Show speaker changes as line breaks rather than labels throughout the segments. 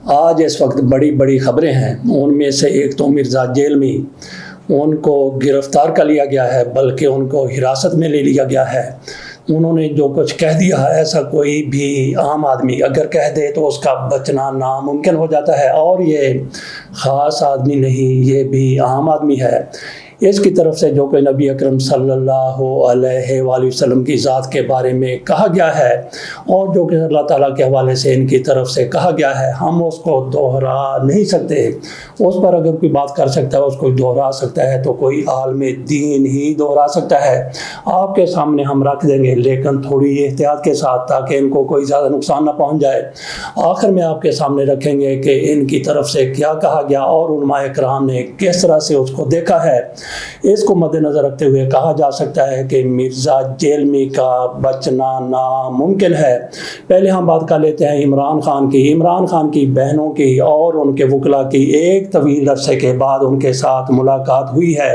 آج اس وقت بڑی بڑی خبریں ہیں، ان میں سے ایک تو مرزا جیلمی، ان کو گرفتار کر لیا گیا ہے، بلکہ ان کو حراست میں لے لیا گیا ہے۔ انہوں نے جو کچھ کہہ دیا ہے ایسا کوئی بھی عام آدمی اگر کہہ دے تو اس کا بچنا ناممکن ہو جاتا ہے، اور یہ خاص آدمی نہیں، یہ بھی عام آدمی ہے۔ اس کی طرف سے جو کہ نبی اکرم صلی اللہ علیہ وآلہ وسلم کی ذات کے بارے میں کہا گیا ہے، اور جو کہ اللہ تعالیٰ کے حوالے سے ان کی طرف سے کہا گیا ہے، ہم اس کو دوہرا نہیں سکتے۔ اس پر اگر کوئی بات کر سکتا ہے، اس کو دوہرا سکتا ہے تو کوئی عالم دین ہی دوہرا سکتا ہے۔ آپ کے سامنے ہم رکھ دیں گے، لیکن تھوڑی احتیاط کے ساتھ، تاکہ ان کو کوئی زیادہ نقصان نہ پہنچ جائے۔ آخر میں آپ کے سامنے رکھیں گے کہ ان کی طرف سے کیا کہا گیا اور علماء کرام نے کس طرح سے اس کو دیکھا ہے۔ اس کو مد نظر رکھتے ہوئے کہا جا سکتا ہے کہ مرزا جیلمی کا بچنا ناممکن ہے۔ پہلے ہم بات کر لیتے ہیں عمران خان کی بہنوں کی اور ان کے وکلا کی ایک طویل عرصے کے بعد ان کے ساتھ ملاقات ہوئی ہے،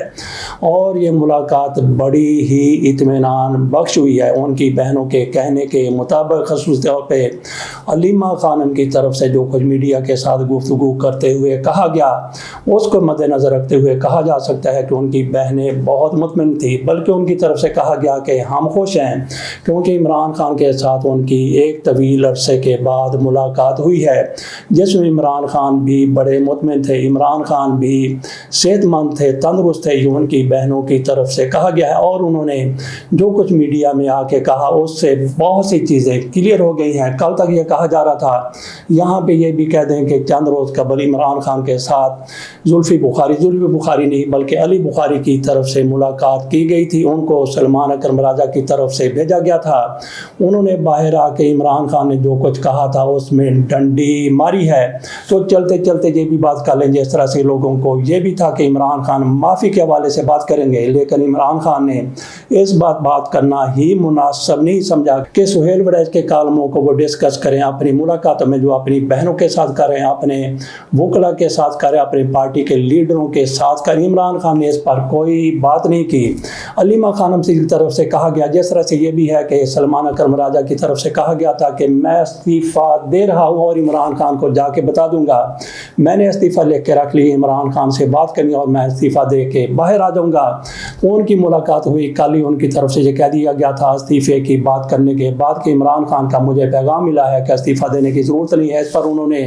اور یہ ملاقات بڑی ہی اطمینان بخش ہوئی ہے۔ ان کی بہنوں کے کہنے کے مطابق خصوصی طور پہ علیمہ خانم کی طرف سے جو کچھ میڈیا کے ساتھ گفتگو کرتے ہوئے کہا گیا، اس کو مد نظر رکھتے ہوئے کہا جا سکتا ہے کہ ان کی بہنیں بہت مطمئن تھی، بلکہ ان کی طرف سے کہا گیا کہ ہم خوش ہیں، کیونکہ عمران خان کے ساتھ ان کی ایک طویل عرصے کے بعد ملاقات ہوئی ہے، جس میں عمران خان بھی بڑے مطمئن تھے، عمران خان بھی صحت مند تھے، تندرست تھے، یہ ان کی بہنوں کی طرف سے کہا گیا ہے۔ اور انہوں نے جو کچھ میڈیا میں آ کے کہا اس سے بہت سی چیزیں کلیئر ہو گئی ہیں۔ کل تک یہ کہا جا رہا تھا، یہاں پہ یہ بھی کہہ دیں کہ چند روز قبل عمران خان کے ساتھ زلفی بخاری نہیں بلکہ علی بخاری کی طرف سے ملاقات کی گئی تھی، ان کو سلمان اکرم راجہ کی طرف سے بھیجا گیا تھا۔ انہوں نے باہر آ کے عمران خان نے جو کچھ کہا تھا اس میں ڈنڈی ماری ہے۔ تو چلتے چلتے یہ بھی بات کر لیں، جس طرح سے لوگوں کو یہ بھی تھا کہ عمران خان معافی کے حوالے سے بات کریں گے، لیکن عمران خان نے اس بات کرنا ہی مناسب نہیں سمجھا کہ سہیل وڑیچ کے کالموں کو وہ ڈسکس کریں اپنی ملاقاتوں میں، جو اپنی بہنوں کے ساتھ کریں، اپنے وکلا کے ساتھ کریں، اپنی پارٹی کے لیڈروں کے ساتھ کریں۔ عمران خان نے اس پر کوئی بات نہیں کی۔ علیمہ خانم کی طرف سے کہا گیا، جس طرح سے یہ بھی ہے کہ سلمان اکرم راجہ کی طرف سے کہا گیا تھا کہ میں استعفیٰ دے رہا ہوں اور عمران خان کو جا کے بتا دوں گا، میں نے استعفیٰ لے کے رکھ لی، عمران خان سے بات کرنی اور میں استعفیٰ دے کے باہر آ جاؤں گا۔ ان کی ملاقات ہوئی، کل ہی ان کی طرف سے یہ کہہ دیا گیا تھا استعفے کی بات کرنے کے بعد کہ عمران خان کا مجھے پیغام ملا ہے کہ استعفیٰ دینے کی ضرورت نہیں ہے۔ اس پر انہوں نے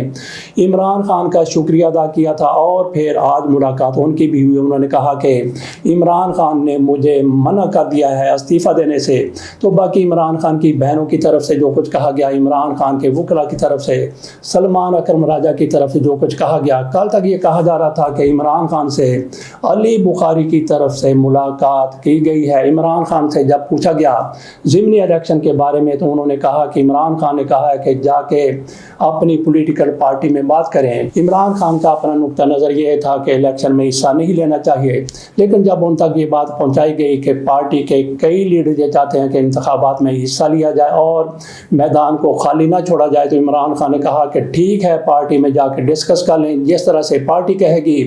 عمران خان کا شکریہ ادا کیا تھا، اور پھر آج ملاقات ان کی بھی ہوئی۔ انہوں نے کہا کہ عمران خان نے مجھے منع کر دیا ہے استعفیٰ دینے سے۔ تو باقی عمران خان کی بہنوں کی طرف سے جو کچھ کہا گیا، عمران خان کے وکلا کی طرف سے، سلمان اکرم راجہ کی طرف سے جو کچھ کہا گیا، کل تک یہ کہا جا رہا تھا کہ عمران خان سے علی بخاری کی طرف سے ملاقات کی گئی ہے۔ عمران خان سے جب پوچھا گیا ضمنی الیکشن کے بارے میں تو انہوں نے کہا کہ عمران خان نے کہا ہے کہ جا کے اپنی پولیٹیکل پارٹی میں بات کریں۔ عمران خان کا اپنا نقطہ نظر یہ تھا کہ الیکشن میں حصہ نہیں لینا چاہیے، لیکن جب ان تک یہ بات پہنچائی گئی کہ پارٹی کے کئی لیڈر یہ چاہتے ہیں کہ انتخابات میں حصہ لیا جائے اور میدان کو خالی نہ چھوڑا جائے، تو عمران خان نے کہا کہ ٹھیک ہے، پارٹی میں جا کے ڈسکس کر لیں، جس طرح سے پارٹی کہے گی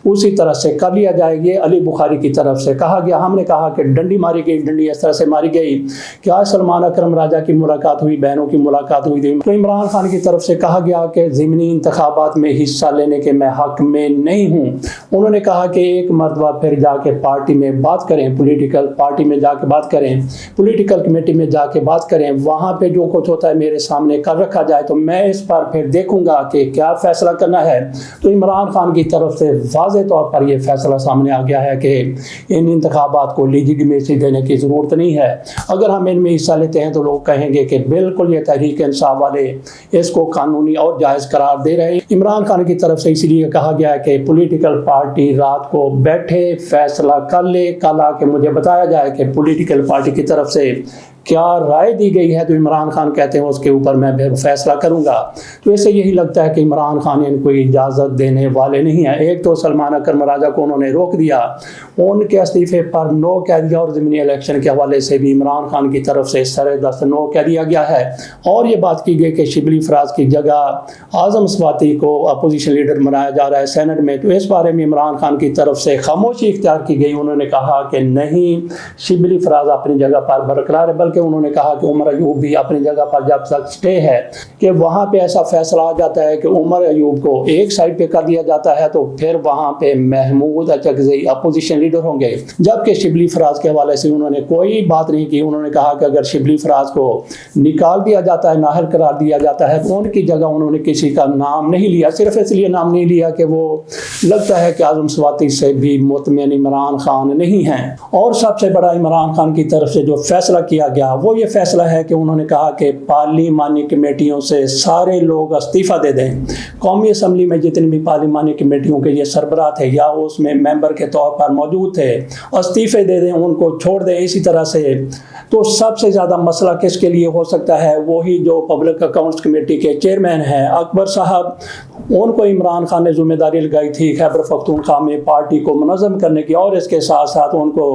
اسی طرح سے کر لیا جائے۔ یہ علی بخاری کی طرف سے کہا گیا، ہم نے کہا کہ ڈنڈی ماری گئی، ڈنڈی اس طرح سے ماری گئی کہ آج سلمان اکرم راجہ کی ملاقات ہوئی، بہنوں کی ملاقات ہوئی تھی، تو عمران خان کی طرف سے کہا گیا کہ ضمنی انتخابات میں حصہ لینے کے میں حق میں نہیں ہوں۔ انہوں نے کہا کہ ایک مرتبہ پھر جا کے پارٹی میں بات کریں، پولیٹیکل پارٹی میں جا کے بات کریں، پولیٹیکل کمیٹی میں جا کے بات کریں، وہاں پہ جو کچھ ہوتا ہے میرے سامنے کر رکھا جائے، تو میں اس پر پھر دیکھوں گا کہ کیا فیصلہ کرنا ہے۔ تو عمران خان کی طرف سے واضح طور پر یہ فیصلہ سامنے آ گیا ہے کہ ان انتخابات کو لیجیٹمیسی دینے کی ضرورت نہیں ہے۔ اگر ہم ان میں حصہ لیتے ہیں تو لوگ کہیں گے کہ بالکل یہ تحریک انصاف والے اس کو قانونی اور جائز قرار دے رہے ہیں۔ عمران خان کی طرف سے اس لیے کہا گیا ہے کہ پولیٹیکل پارٹی رات کو بیٹھے فیصلہ کر لے، کل آ کے مجھے بتایا جائے کہ پولیٹیکل پارٹی کی طرف سے کیا رائے دی گئی ہے، تو عمران خان کہتے ہیں اس کے اوپر میں پھر فیصلہ کروں گا۔ تو اسے یہی لگتا ہے کہ عمران خان ان کو اجازت دینے والے نہیں ہیں۔ ایک تو سلمان اکرم راجہ کو انہوں نے روک دیا، ان کے استعفے پر نو کہہ دیا، اور ضمنی الیکشن کے حوالے سے بھی عمران خان کی طرف سے سر دست نو کہہ دیا گیا ہے، اور یہ بات کی گئی کہ شبلی فراز کی جگہ اعظم سواتی کو اپوزیشن لیڈر بنایا جا رہا ہے سینٹ میں۔ تو اس بارے میں عمران خان کی طرف سے خاموشی اختیار کی گئی، انہوں نے کہا کہ نہیں، شبلی فراز اپنی جگہ پر برقرار ہے، بلکہ بلکہ انہوں نے کہا کہ عمر ایوب بھی اپنی جگہ پر جب تک سٹے ہے کہ وہاں پہ ایسا فیصلہ آ جاتا ہے کہ عمر ایوب کو ایک سائڈ پہ کر دیا جاتا ہے تو پھر وہاں پہ محمود اچکزئی اپوزیشن لیڈر ہوں گے، جبکہ شبلی فراز کے حوالے سے انہوں نے کوئی بات نہیں کی۔ انہوں نے کہا کہ اگر شبلی فراز کو نکال دیا جاتا ہے، نااہل قرار دیا جاتا ہے، تو ان کی جگہ انہوں نے کسی کا نام نہیں لیا، صرف اس لیے نام نہیں لیا کہ وہ لگتا ہے کہ اعظم سواتی سے بھی مطمئن عمران خان نہیں ہیں۔ اور سب سے بڑا عمران خان کی طرف سے جو فیصلہ کیا گیا وہ یہ فیصلہ ہے کہ انہوں نے کہا کہ پارلیمانی کمیٹیوں سے سارے لوگ استعفیٰ دے دیں۔ قومی اسمبلی میں جتنی بھی پارلیمانی کمیٹیوں کے یہ سربراہ تھے یا اس میں ممبر کے طور پر موجود تھے، استعفے دے دیں، ان کو چھوڑ دیں۔ اسی طرح سے تو سب سے زیادہ مسئلہ کس کے لیے ہو سکتا ہے؟ وہی جو پبلک اکاؤنٹس کمیٹی کے چیئرمین ہیں اکبر صاحب، ان کو عمران خان نے ذمہ داری لگائی تھی خیبر پختونخوا میں پارٹی کو منظم کرنے کی، اور اس کے ساتھ ساتھ ان کو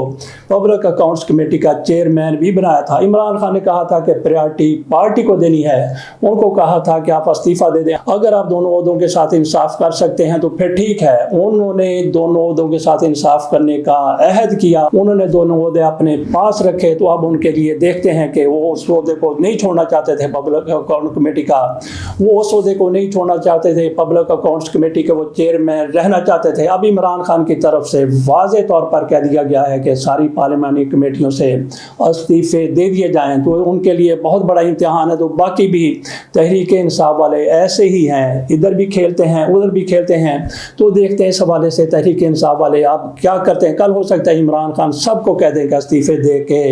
پبلک اکاؤنٹس کمیٹی کا چیئرمین بھی بنایا تھا۔ عمران خان نے کہا تھا کہ پریارٹی پارٹی کو دینی ہے، ان کو کہا تھا کہ آپ استعفیٰ دے دیں، اگر آپ دونوں عہدوں کے ساتھ انصاف کر سکتے ہیں تو پھر ٹھیک ہے۔ انہوں نے دونوں عہدوں کے ساتھ انصاف کرنے کا عہد کیا، انہوں نے دونوں عہدے اپنے پاس رکھے، تو اب ان کے لیے دیکھتے ہیں کہ وہ اس عہدے کو نہیں چھوڑنا چاہتے تھے پبلک اکاؤنٹ کمیٹی کا، وہ اس عہدے کو نہیں چھوڑنا چاہتے تھے پبلک اکاؤنٹس کمیٹی کے، وہ چیئرمین رہنا چاہتے تھے۔ اب عمران خان کی طرف سے واضح طور پر کہہ دیا گیا ہے کہ ساری پارلیمانی کمیٹیوں سے استعفے دے دیے جائیں، تو ان کے لیے بہت بڑا امتحان ہے۔ تو باقی بھی تحریک انصاف والے ایسے ہی ہیں، ادھر بھی کھیلتے ہیں ادھر بھی کھیلتے ہیں، تو دیکھتے ہیں اس حوالے سے تحریک انصاف والے اب کیا کرتے ہیں۔ کل ہو سکتا ہے عمران خان سب کو کہہ دیں کہ استعفے دے کے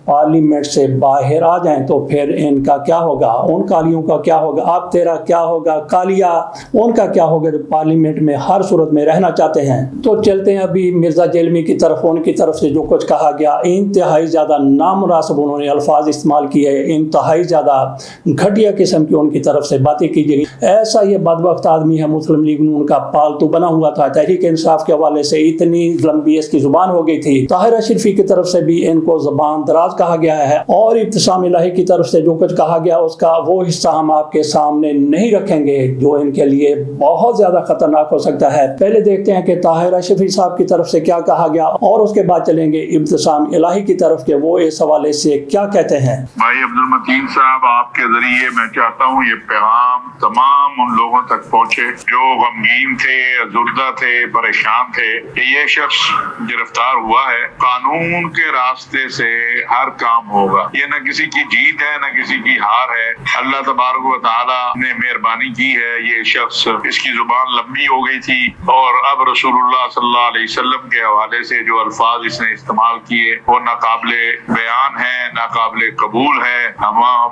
پارلیمنٹ سے باہر آ جائیں، تو پھر ان کا کیا ہوگا، ان کالیوں کا کیا ہوگا، اب تیرا کیا ہوگا، کالیا ان کا کیا ہوگا جو پارلیمنٹ میں ہر صورت میں رہنا چاہتے ہیں۔ تو چلتے ہیں ابھی مرزا جیلمی کی طرف، ان کی طرف سے جو کچھ کہا گیا انتہائی زیادہ نامناسب انہوں نے الفاظ استعمال کیے، انتہائی زیادہ گھٹیا قسم کی ان کی طرف سے باتیں کی گئی۔ ایسا یہ بدبخت آدمی ہے، مسلم لیگ نون کا پالتو بنا ہوا تھا، تحریک انصاف کے حوالے سے اتنی لمبی اس کی زبان ہو گئی تھی، طاہر اشرفی کی طرف سے بھی ان کو زبان دراز کہا گیا ہے، اور ابتسام الہی کی طرف سے جو کچھ کہا گیا اس کا وہ حصہ ہم آپ کے سامنے نہیں رکھیں گے جو ان کے لیے بہت زیادہ خطرناک ہو سکتا ہے۔ پہلے دیکھتے ہیں کہ طاہر اشرفی صاحب کی طرف سے کیا کہا گیا، اور اس کے بعد چلیں گے ابتسام الہی کی طرف کہ وہ اس حوالے سے کیا کہتے ہیں۔
بھائی عبدالمتین صاحب، آپ کے ذریعے میں چاہتا ہوں یہ پیغام تمام ان لوگوں تک پہنچے جو غمگین تھے، زردہ تھے، پریشان تھے کہ یہ شخص گرفتار ہوا ہے، قانون کے راستے سے ہر کام ہوگا، یہ نہ کسی کی جیت ہے نہ کسی کی ہار ہے، اللہ تبارک و تعالی نے مہربانی کی ہے۔ یہ شخص، اس کی زبان لمبی ہو گئی تھی، اور اب رسول اللہ صلی اللہ علیہ وسلم کے حوالے سے جو الفاظ اس نے استعمال کیے وہ ناقابل بیان ہے، ناقابل قبول ہے۔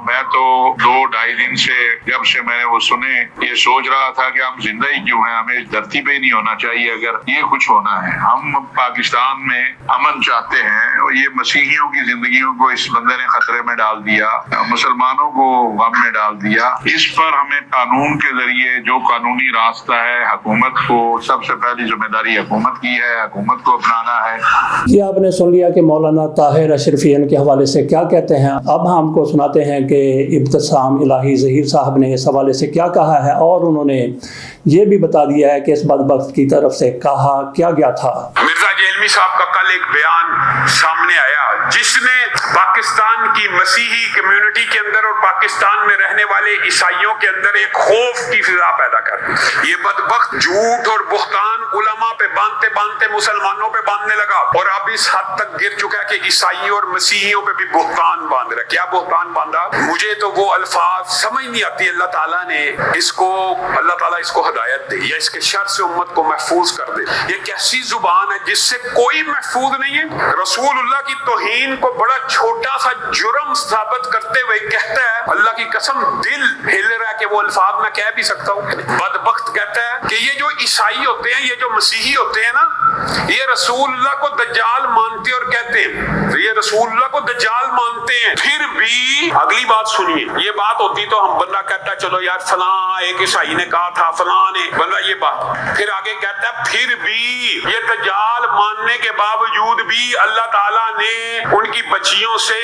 میں تو 2-2.5 دن سے جب سے میں نے وہ سنے یہ سوچ رہا تھا کہ ہم زندہ ہی کیوں ہیں، ہمیں اس دھرتی پہ ہی نہیں ہونا چاہیے اگر یہ کچھ ہونا ہے۔ ہم پاکستان میں امن چاہتے ہیں، اور یہ مسیحیوں کی زندگیوں کو اس بندے نے خطرے میں ڈال دیا، مسلمانوں کو غم میں ڈال دیا۔ اس پر ہمیں قانون کے ذریعے جو قانونی راستہ ہے، حکومت کو سب سے پہلی ذمہ داری حکومت کی ہے، حکومت کو اپنانا ہے۔
یہ آپ نے سن لیا کہ مولانا طاہر اشرفی ان کے حوالے سے کیا کہتے ہیں۔ اب ہم کو سناتے ہیں کہ ابتسام الہی ظہیر صاحب نے اس حوالے سے کیا کہا ہے، اور انہوں نے یہ بھی بتا دیا ہے کہ اس بدبخت کی طرف سے کہا کیا گیا تھا۔
مرزا جیلمی صاحب کا کل ایک بیان سامنے آیا جس نے پاکستان کی مسیحی کمیونٹی کے اندر اور پاکستان میں رہنے والے عیسائیوں کے اندر ایک خوف کی فضا پیدا کر دی۔ یہ بدبخت جھوٹ اور بہتان علماء پہ باندھتے باندھتے مسلمانوں پہ باندھنے لگا، اور اب اس حد تک گر چکا ہے کہ عیسائیوں اور مسیحیوں پہ بھی بہتان باندھ رہا۔ کیا بہتان باندھا؟ مجھے تو وہ الفاظ سمجھ نہیں آتی۔ اللہ تعالیٰ نے اللہ تعالیٰ اس کو ہدایت دے، یا اس کے شر سے امت کو محفوظ کر دے۔ یہ کیسی زبان ہے جس سے کوئی محفوظ نہیں ہے؟ رسول اللہ کی توہین کو بڑا چھوٹا سا جرم ثابت کرتے ہوئے کہتا ہے، اللہ کی قسم دل ہل رہا ہے کہ وہ الفاظ میں کہہ بھی سکتا ہوں۔ بدبخت کہتا ہے کہ یہ جو عیسائی ہوتے ہیں، یہ جو مسیحی ہوتے ہیں نا، یہ رسول اللہ کو دجال مانتے اور کہتے ہیں، یہ رسول اللہ کو دجال مانتے ہیں، پھر بھی اگلی بات سنیے۔ یہ بات ہوتی تو ہم بندہ کہتا ہے چلو یار فلاں ایک عیسائی نے کہا تھا، فلاں نے بندہ یہ بات، پھر آگے کہتا ہے پھر بھی یہ دجال ماننے کے باوجود بھی اللہ تعالیٰ نے ان کی بچیوں سے